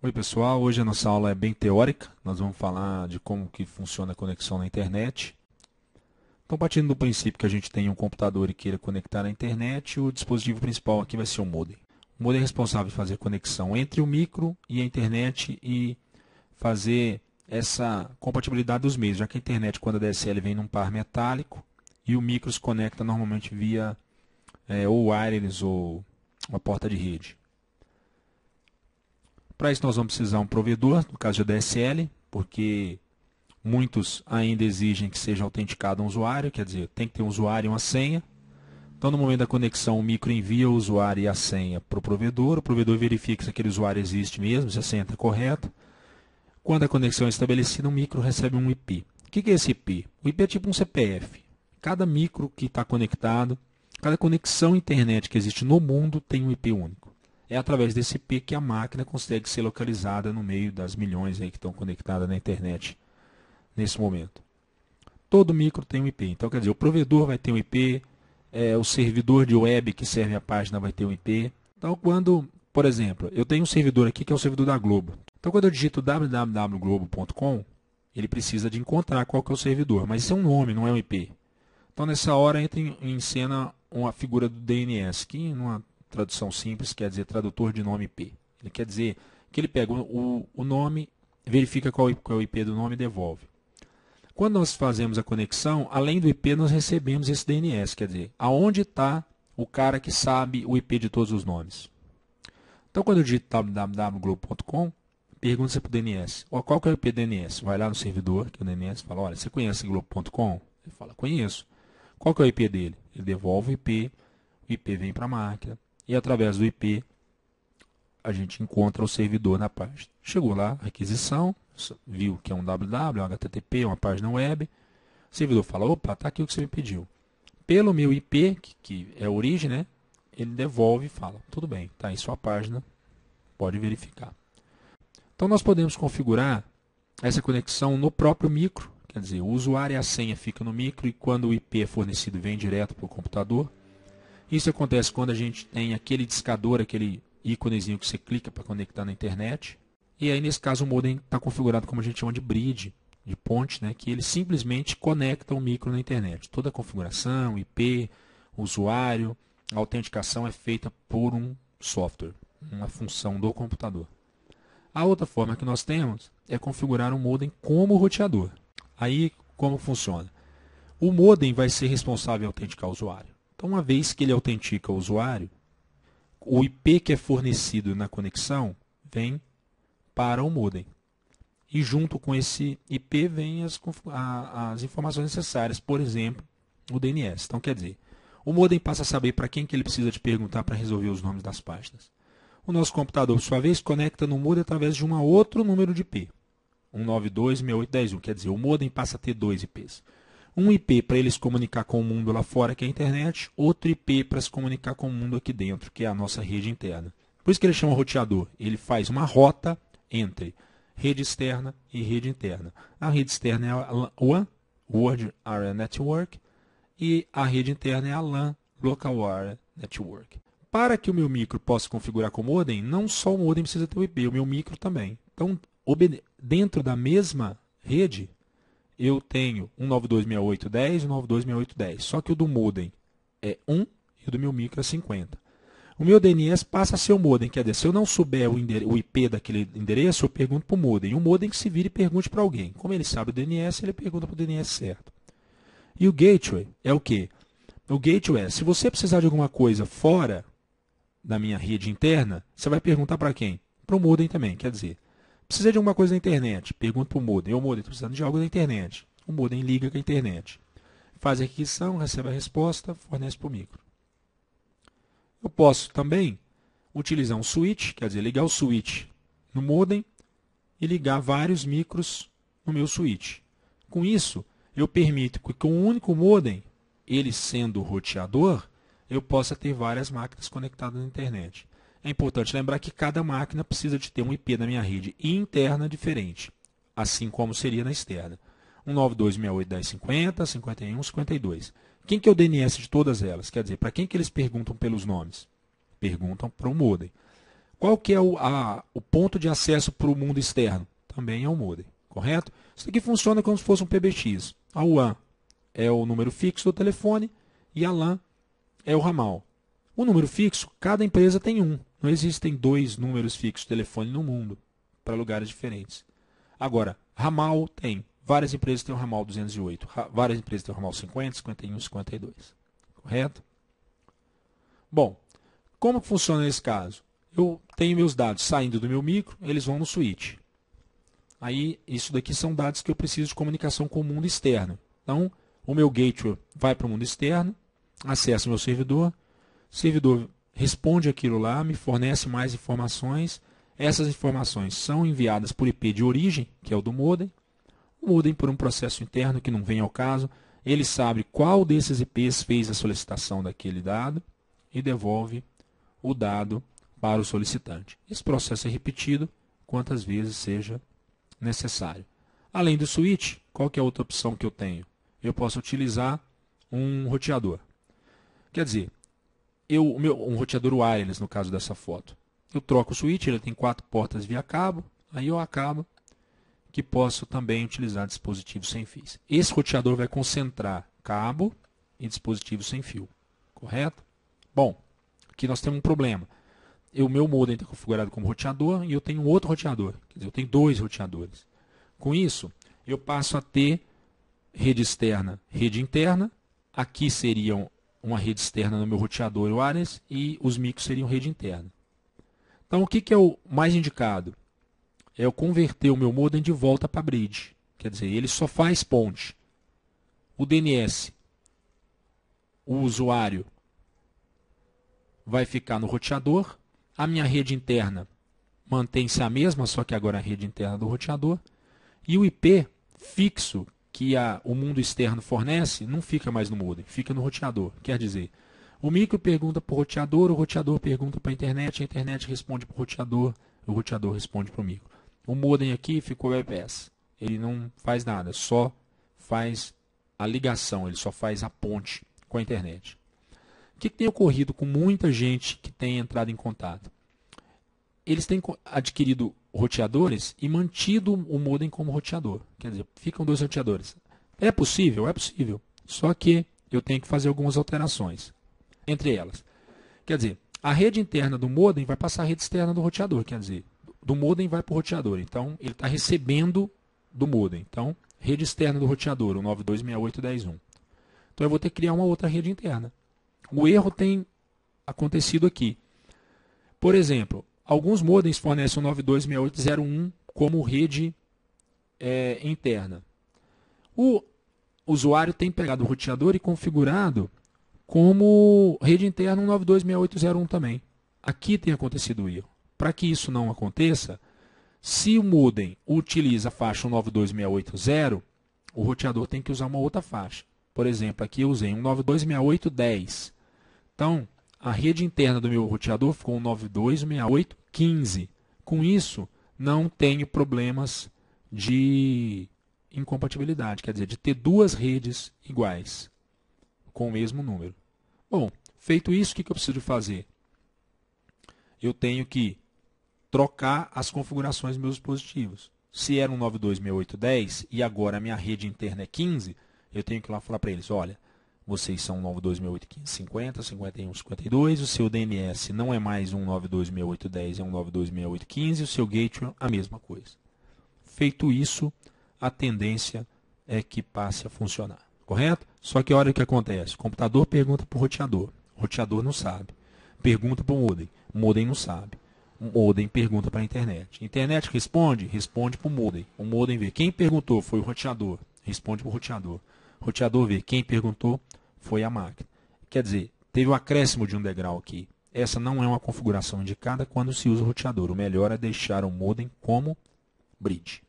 Oi pessoal, hoje a nossa aula é bem teórica, nós vamos falar de como que funciona a conexão na internet. Então, partindo do princípio que a gente tem um computador e queira conectar à internet, o dispositivo principal aqui vai ser o modem. O modem é responsável por fazer a conexão entre o micro e a internet e fazer essa compatibilidade dos meios, já que a internet, quando a DSL vem num par metálico, e o micro se conecta normalmente via ou wireless ou uma porta de rede. Para isso nós vamos precisar de um provedor, no caso de ADSL, porque muitos ainda exigem que seja autenticado um usuário, quer dizer, tem que ter um usuário e uma senha. Então, no momento da conexão, o micro envia o usuário e a senha para o provedor verifica se aquele usuário existe mesmo, se a senha está correta. Quando a conexão é estabelecida, o micro recebe um IP. O que é esse IP? O IP é tipo um CPF. Cada micro que está conectado, cada conexão internet que existe no mundo tem um IP único. É através desse IP que a máquina consegue ser localizada no meio das milhões aí que estão conectadas na internet nesse momento. Todo micro tem um IP. Então, quer dizer, o provedor vai ter um IP, o servidor de web que serve a página vai ter um IP. Então, quando, por exemplo, eu tenho um servidor aqui que é o servidor da Globo. Então, quando eu digito www.globo.com, ele precisa de encontrar qual que é o servidor. Mas isso é um nome, não é um IP. Então, nessa hora, entra em cena uma figura do DNS, que numa tradução simples quer dizer tradutor de nome IP. Ele quer dizer que ele pega o nome, verifica qual é o IP do nome e devolve. Quando nós fazemos a conexão, além do IP, nós recebemos esse DNS, quer dizer, aonde está o cara que sabe o IP de todos os nomes. Então, quando eu digito www.globo.com, pergunta para o DNS, qual que é o IP do DNS? Vai lá no servidor, que é o DNS, fala, olha, você conhece globo.com? Ele fala, conheço. Qual que é o IP dele? Ele devolve o IP vem para a máquina, e através do IP, a gente encontra o servidor na página. Chegou lá, requisição, viu que é um www, um HTTP, uma página web. O servidor fala, opa, está aqui o que você me pediu. Pelo meu IP, que é a origem, né, ele devolve e fala, tudo bem, está em sua página, pode verificar. Então, nós podemos configurar essa conexão no próprio micro, quer dizer, o usuário e a senha ficam no micro e quando o IP é fornecido vem direto para o computador. Isso acontece quando a gente tem aquele discador, aquele íconezinho que você clica para conectar na internet. E aí, nesse caso, o modem está configurado como a gente chama de bridge, de ponte, né, que ele simplesmente conecta o micro na internet. Toda a configuração, IP, usuário, a autenticação é feita por um software, uma função do computador. A outra forma que nós temos é configurar um modem como roteador. Aí, como funciona? O modem vai ser responsável em autenticar o usuário. Então, uma vez que ele autentica o usuário, o IP que é fornecido na conexão vem para o modem. E junto com esse IP vem as informações necessárias, por exemplo, o DNS. Então, quer dizer, o modem passa a saber para quem que ele precisa de perguntar para resolver os nomes das páginas. O nosso computador, por sua vez, conecta no modem através de um outro número de IP. 192.168.10.1, quer dizer, o modem passa a ter dois IPs. Um IP para ele se comunicar com o mundo lá fora, que é a internet, outro IP para se comunicar com o mundo aqui dentro, que é a nossa rede interna. Por isso que ele chama roteador. Ele faz uma rota entre rede externa e rede interna. A rede externa é a WAN, Word Area Network, e a rede interna é a LAN, Local Area Network. Para que o meu micro possa configurar com o modem, não só o modem precisa ter o IP, o meu micro também. Então, dentro da mesma rede, eu tenho 192.168.10 e 192.168.10. Só que o do modem é 1 e o do meu micro é 50. O meu DNS passa a ser o modem, quer dizer, se eu não souber o IP daquele endereço, eu pergunto para o modem. O modem que se vire e pergunte para alguém. Como ele sabe o DNS, ele pergunta para o DNS certo. E o gateway é o quê? O gateway é, se você precisar de alguma coisa fora da minha rede interna, você vai perguntar para quem? Para o modem também, quer dizer, precisa de alguma coisa na internet, pergunta para o modem. O modem está precisando de algo na internet. O modem liga com a internet. Faz a requisição, recebe a resposta, fornece para o micro. Eu posso também utilizar um switch, quer dizer, ligar o switch no modem e ligar vários micros no meu switch. Com isso, eu permito que com um único modem, ele sendo roteador, eu possa ter várias máquinas conectadas na internet. É importante lembrar que cada máquina precisa de ter um IP na minha rede interna diferente, assim como seria na externa. 192.168.10.50, 51, 52. Quem que é o DNS de todas elas? Quer dizer, para quem que eles perguntam pelos nomes? Perguntam para o modem. Qual que é o ponto de acesso para o mundo externo? Também é o modem, correto? Isso aqui funciona como se fosse um PBX. A WAN é o número fixo do telefone e a LAN é o ramal. O número fixo, cada empresa tem um. Não existem dois números fixos de telefone no mundo para lugares diferentes. Agora, ramal tem. Várias empresas têm o ramal 208. Várias empresas têm o ramal 50, 51, 52. Correto? Bom, como que funciona nesse caso? Eu tenho meus dados saindo do meu micro, eles vão no switch. Aí, isso daqui são dados que eu preciso de comunicação com o mundo externo. Então, o meu gateway vai para o mundo externo, acessa o meu servidor responde aquilo lá, me fornece mais informações. Essas informações são enviadas por IP de origem, que é o do modem. O modem, por um processo interno que não vem ao caso, ele sabe qual desses IPs fez a solicitação daquele dado e devolve o dado para o solicitante. Esse processo é repetido quantas vezes seja necessário. Além do switch, qual que é a outra opção que eu tenho? Eu posso utilizar um roteador. Quer dizer, um roteador wireless, no caso dessa foto. Eu troco o switch, ele tem 4 portas via cabo, aí eu acabo que posso também utilizar dispositivos sem fios. Esse roteador vai concentrar cabo e dispositivos sem fio, correto? Bom, aqui nós temos um problema. O meu modem está configurado como roteador e eu tenho outro roteador. Quer dizer, eu tenho 2 roteadores. Com isso, eu passo a ter rede externa, rede interna. Aqui seriam uma rede externa no meu roteador wireless e os micros seriam rede interna. Então, o que é o mais indicado? É eu converter o meu modem de volta para bridge. Quer dizer, ele só faz ponte. O DNS, o usuário, vai ficar no roteador. A minha rede interna mantém-se a mesma, só que agora é a rede interna do roteador. E o IP fixo que o mundo externo fornece não fica mais no modem, fica no roteador. Quer dizer, o micro pergunta para o roteador pergunta para a internet responde para o roteador responde para o micro. O modem aqui ficou bypass. Ele não faz nada, só faz a ligação, ele só faz a ponte com a internet. O que tem ocorrido com muita gente que tem entrado em contato? Eles têm adquirido roteadores e mantido o modem como roteador. Quer dizer, ficam 2 roteadores. É possível? É possível. Só que eu tenho que fazer algumas alterações. Entre elas. Quer dizer, a rede interna do modem vai passar a rede externa do roteador. Quer dizer, do modem vai para o roteador. Então, ele está recebendo do modem. Então, rede externa do roteador, o 9268.10.1. Então, eu vou ter que criar uma outra rede interna. O erro tem acontecido aqui. Por exemplo, alguns modems fornecem o 9268.01 como rede interna. O usuário tem pegado o roteador e configurado como rede interna 9268.01 também. Aqui tem acontecido o erro. Para que isso não aconteça, se o modem utiliza a faixa 9268.0, o roteador tem que usar uma outra faixa. Por exemplo, aqui eu usei um 9268.10. Então, a rede interna do meu roteador ficou 9268.15. Com isso, não tenho problemas de incompatibilidade, quer dizer, de ter 2 redes iguais, com o mesmo número. Bom, feito isso, o que eu preciso fazer? Eu tenho que trocar as configurações dos meus dispositivos. Se era um 9268.10 e agora a minha rede interna é 15, eu tenho que ir lá falar para eles, olha, vocês são 9268.50, 51, 52, o seu DNS não é mais um 9268.10, é um 9268.15, o seu gateway a mesma coisa. Feito isso, a tendência é que passe a funcionar, correto? Só que olha o que acontece, o computador pergunta para o roteador não sabe, pergunta para o modem não sabe, o modem pergunta para a internet responde para o modem vê, quem perguntou foi o roteador, responde para o roteador vê, quem perguntou foi a máquina. Quer dizer, teve um acréscimo de um degrau aqui. Essa não é uma configuração indicada quando se usa o roteador. O melhor é deixar o modem como bridge.